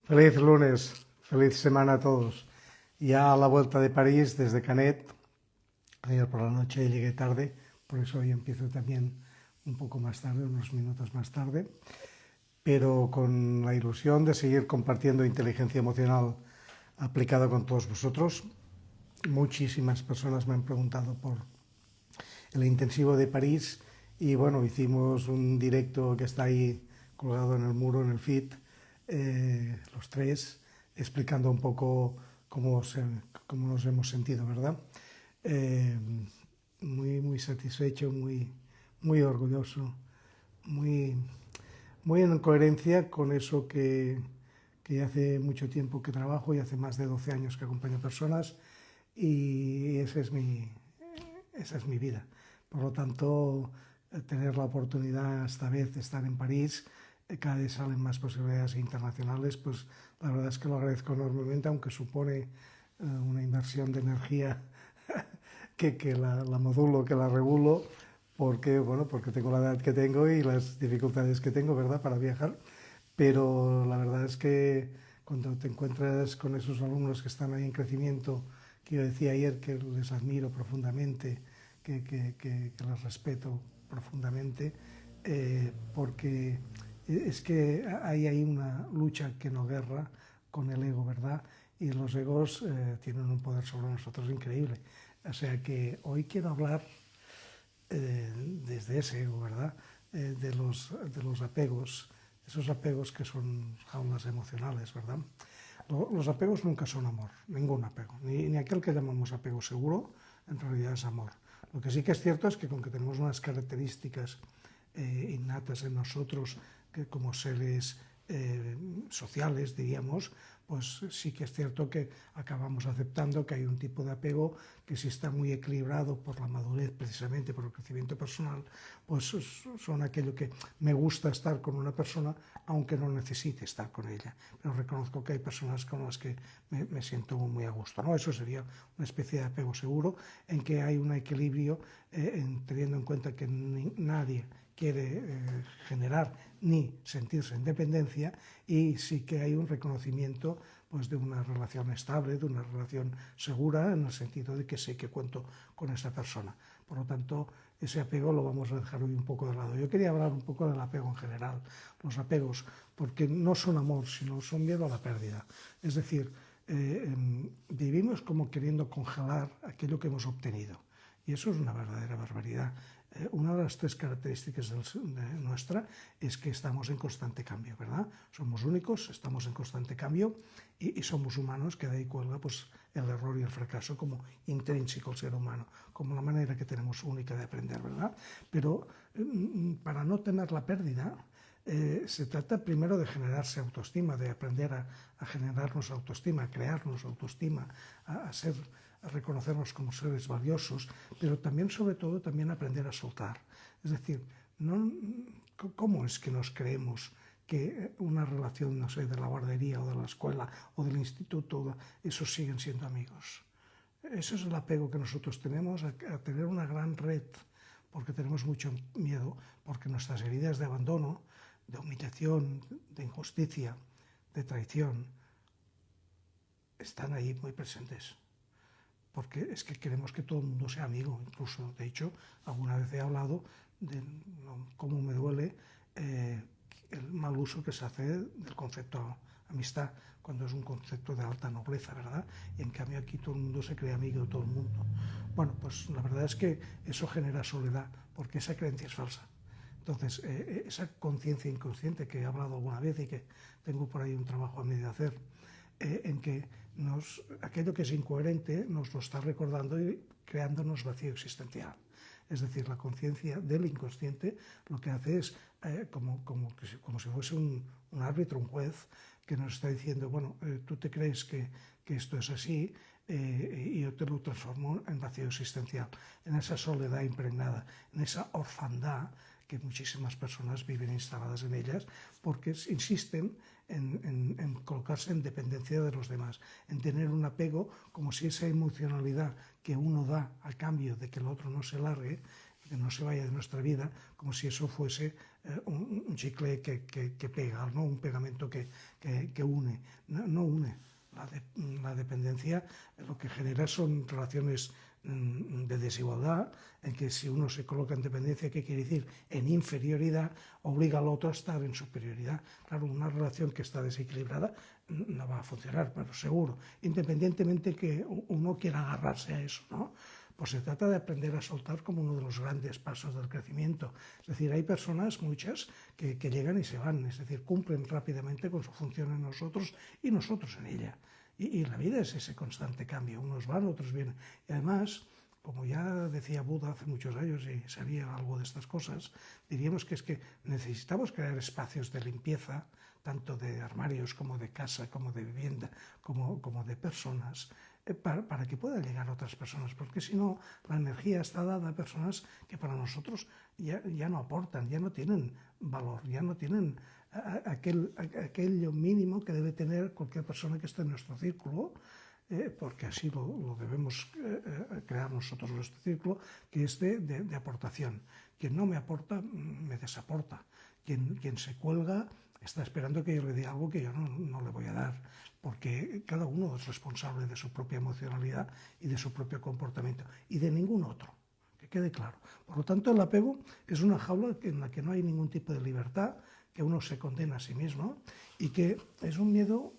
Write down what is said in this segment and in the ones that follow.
Feliz lunes, feliz semana a todos. Ya a la vuelta de París desde Canet, ayer por la noche llegué tarde, por eso hoy empiezo también un poco más tarde, unos minutos más tarde, pero con la ilusión de seguir compartiendo inteligencia emocional aplicada con todos vosotros. Muchísimas personas me han preguntado por el intensivo de París y bueno, hicimos un directo que está ahí colgado en el muro, en el feed, los tres, explicando un poco cómo nos hemos sentido, ¿verdad? Eh, muy satisfecho, muy orgulloso, muy, muy en coherencia con eso que hace mucho tiempo que trabajo y hace más de 12 años que acompaño personas y esa es mi vida. Por lo tanto, tener la oportunidad esta vez de estar en París, cada vez salen más posibilidades internacionales, pues la verdad es que lo agradezco enormemente, aunque supone una inversión de energía que la modulo, que la regulo, porque, bueno, porque tengo la edad que tengo y las dificultades que tengo, ¿verdad?, para viajar. Pero la verdad es que cuando te encuentras con esos alumnos que están ahí en crecimiento, que yo decía ayer que les admiro profundamente, que les respeto profundamente, porque es que hay ahí una lucha que no guerra con el ego, ¿verdad? Y los egos tienen un poder sobre nosotros increíble. O sea que hoy quiero hablar desde ese ego, ¿verdad? De los apegos, esos apegos que son jaulas emocionales, ¿verdad? Los apegos nunca son amor, ningún apego, ni aquel que llamamos apego seguro, en realidad es amor. Lo que sí que es cierto es que con que tenemos unas características innatas en nosotros, que como seres sociales, diríamos, pues sí que es cierto que acabamos aceptando que hay un tipo de apego que si está muy equilibrado por la madurez, precisamente por el crecimiento personal, pues son aquello que me gusta estar con una persona aunque no necesite estar con ella. Pero reconozco que hay personas con las que me siento muy a gusto, ¿no? Eso sería una especie de apego seguro en que hay un equilibrio teniendo en cuenta que nadie quiere generar ni sentirse en dependencia y sí que hay un reconocimiento pues, de una relación estable, de una relación segura, en el sentido de que sé que cuento con esa persona. Por lo tanto, ese apego lo vamos a dejar hoy un poco de lado. Yo quería hablar un poco del apego en general, los apegos, porque no son amor, sino son miedo a la pérdida. Es decir, vivimos como queriendo congelar aquello que hemos obtenido. Y eso es una verdadera barbaridad. Una de las tres características nuestra es que estamos en constante cambio, ¿verdad? Somos únicos, estamos en constante cambio y somos humanos, que de ahí cuelga pues, el error y el fracaso como intrínseco al ser humano, como la manera que tenemos única de aprender, ¿verdad? Pero para no tener la pérdida, se trata primero de generarse autoestima, de aprender a generarnos autoestima, a crearnos autoestima, a reconocernos como seres valiosos, pero también, sobre todo, también aprender a soltar. Es decir, ¿cómo es que nos creemos que una relación, no sé, de la guardería o de la escuela o del instituto, esos siguen siendo amigos? Eso es el apego que nosotros tenemos a tener una gran red, porque tenemos mucho miedo, porque nuestras heridas de abandono, de humillación, de injusticia, de traición, están ahí muy presentes. Porque es que queremos que todo el mundo sea amigo, incluso, de hecho, alguna vez he hablado de cómo me duele el mal uso que se hace del concepto amistad, cuando es un concepto de alta nobleza, ¿verdad? Y en cambio aquí todo el mundo se cree amigo de todo el mundo. Bueno, pues la verdad es que eso genera soledad, porque esa creencia es falsa. Entonces, esa conciencia inconsciente que he hablado alguna vez y que tengo por ahí un trabajo a medio hacer, en que aquello que es incoherente nos lo está recordando y creándonos vacío existencial. Es decir, la conciencia del inconsciente lo que hace es como si fuese un árbitro, un juez, que nos está diciendo, bueno, tú te crees que esto es así y yo te lo transformo en vacío existencial, en esa soledad impregnada, en esa orfandad que muchísimas personas viven instaladas en ellas porque insisten en colocarse en dependencia de los demás, en tener un apego como si esa emocionalidad que uno da a cambio de que el otro no se largue, que no se vaya de nuestra vida como si eso fuese un chicle que pega, ¿no? Un pegamento que une. No une. La dependencia lo que genera son relaciones de desigualdad, en que si uno se coloca en dependencia, ¿qué quiere decir? En inferioridad, obliga al otro a estar en superioridad. Claro, una relación que está desequilibrada no va a funcionar, pero seguro, independientemente que uno quiera agarrarse a eso, ¿no? Pues se trata de aprender a soltar como uno de los grandes pasos del crecimiento. Es decir, hay personas, muchas, que llegan y se van, es decir, cumplen rápidamente con su función en nosotros y nosotros en ella. Y la vida es ese constante cambio, unos van, otros vienen. Y además, como ya decía Buda hace muchos años y sabía algo de estas cosas, diríamos que es que necesitamos crear espacios de limpieza, tanto de armarios como de casa, como de vivienda, como de personas, para que puedan llegar otras personas, porque si no, la energía está dada a personas que para nosotros ya no aportan, ya no tienen valor, ya no tienen aquello mínimo que debe tener cualquier persona que esté en nuestro círculo, porque así lo debemos crear nosotros nuestro círculo, que es de aportación. Quien no me aporta, me desaporta. Quien se cuelga está esperando que yo le dé algo que yo no le voy a dar, porque cada uno es responsable de su propia emocionalidad y de su propio comportamiento, y de ningún otro, que quede claro. Por lo tanto, el apego es una jaula en la que no hay ningún tipo de libertad, que uno se condena a sí mismo, y que es un miedo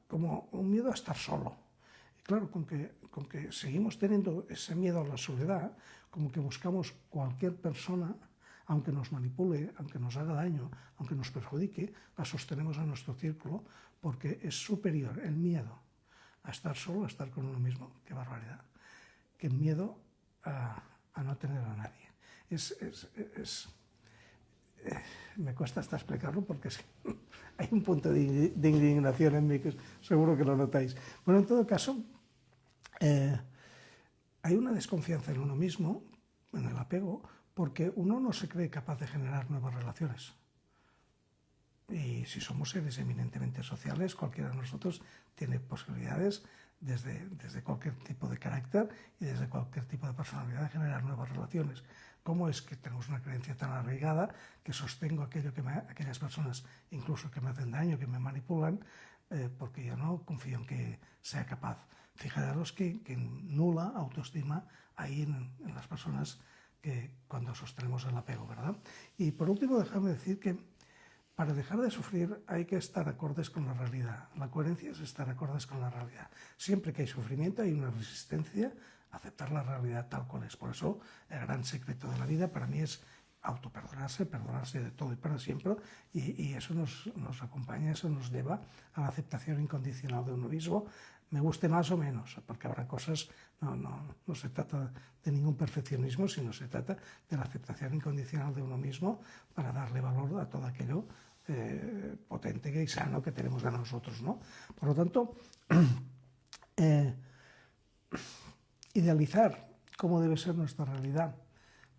como un miedo a estar solo. Y claro, con que seguimos teniendo ese miedo a la soledad, como que buscamos cualquier persona, aunque nos manipule, aunque nos haga daño, aunque nos perjudique, la sostenemos en nuestro círculo, porque es superior el miedo a estar solo, a estar con uno mismo, qué barbaridad, que el miedo a no tener a nadie. Me cuesta hasta explicarlo porque hay un punto de indignación en mí que seguro que lo notáis. Bueno, en todo caso, hay una desconfianza en uno mismo, en el apego, porque uno no se cree capaz de generar nuevas relaciones. Y si somos seres eminentemente sociales, cualquiera de nosotros tiene posibilidades desde cualquier tipo de carácter y desde cualquier tipo de personalidad de generar nuevas relaciones. ¿Cómo es que tenemos una creencia tan arraigada que sostengo aquellas personas incluso que me hacen daño, que me manipulan, porque yo no confío en que sea capaz? Fijaros que nula autoestima hay en las personas que cuando sostenemos el apego, ¿verdad? Y por último, dejadme decir que para dejar de sufrir hay que estar acordes con la realidad. La coherencia es estar acordes con la realidad. Siempre que hay sufrimiento hay una resistencia a aceptar la realidad tal cual es. Por eso el gran secreto de la vida para mí es autoperdonarse, perdonarse de todo y para siempre, y eso nos acompaña, eso nos lleva a la aceptación incondicional de uno mismo, me guste más o menos, porque habrá cosas, no se trata de ningún perfeccionismo, sino se trata de la aceptación incondicional de uno mismo para darle valor a todo aquello potente y sano que tenemos de nosotros, ¿no? Por lo tanto, idealizar cómo debe ser nuestra realidad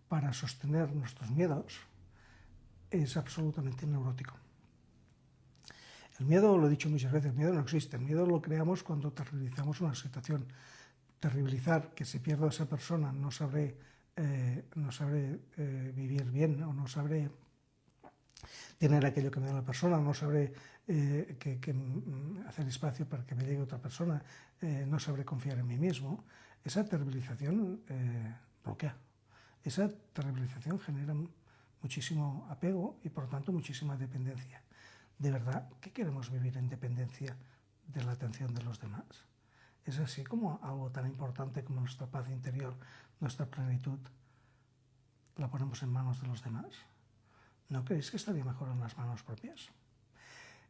para sostener nuestros miedos es absolutamente neurótico. El miedo, lo he dicho muchas veces, el miedo no existe. El miedo lo creamos cuando terribilizamos una situación. Terribilizar que si pierdo a esa persona no sabré vivir bien, o no sabré tener aquello que me da la persona, no sabré hacer espacio para que me llegue otra persona, no sabré confiar en mí mismo. Esa terribilización bloquea. Esa terribilización genera muchísimo apego y por lo tanto muchísima dependencia. ¿De verdad qué queremos vivir en dependencia de la atención de los demás? ¿Es así como algo tan importante como nuestra paz interior, nuestra plenitud, la ponemos en manos de los demás? ¿No creéis que estaría mejor en las manos propias?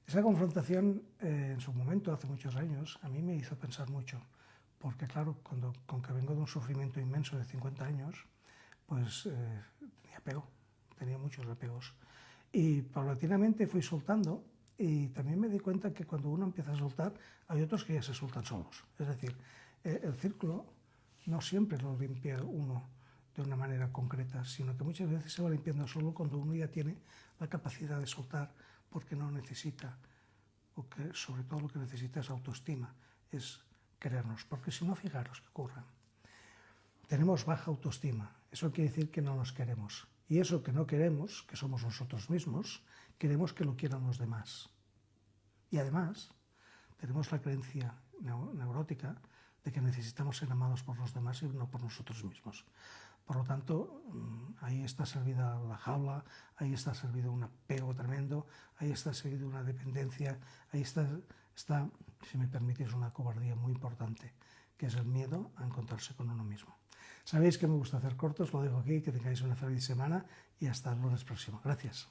Esa confrontación en su momento, hace muchos años, a mí me hizo pensar mucho, porque claro, con que vengo de un sufrimiento inmenso de 50 años, pues tenía apego, tenía muchos apegos. Y paulatinamente fui soltando y también me di cuenta que cuando uno empieza a soltar, hay otros que ya se sueltan solos. Es decir, el círculo no siempre lo limpia uno de una manera concreta, sino que muchas veces se va limpiando solo cuando uno ya tiene la capacidad de soltar porque no necesita, o que sobre todo lo que necesita es autoestima, es querernos, porque si no, fijaros qué ocurre. Tenemos baja autoestima, eso quiere decir que no nos queremos. Y eso que no queremos, que somos nosotros mismos, queremos que lo quieran los demás. Y además, tenemos la creencia neurótica de que necesitamos ser amados por los demás y no por nosotros mismos. Por lo tanto, ahí está servida la jaula, ahí está servido un apego tremendo, ahí está servida una dependencia, ahí está, si me permitís, una cobardía muy importante, que es el miedo a encontrarse con uno mismo. Sabéis que me gusta hacer cortos, lo dejo aquí, que tengáis una feliz semana y hasta el lunes próximo. Gracias.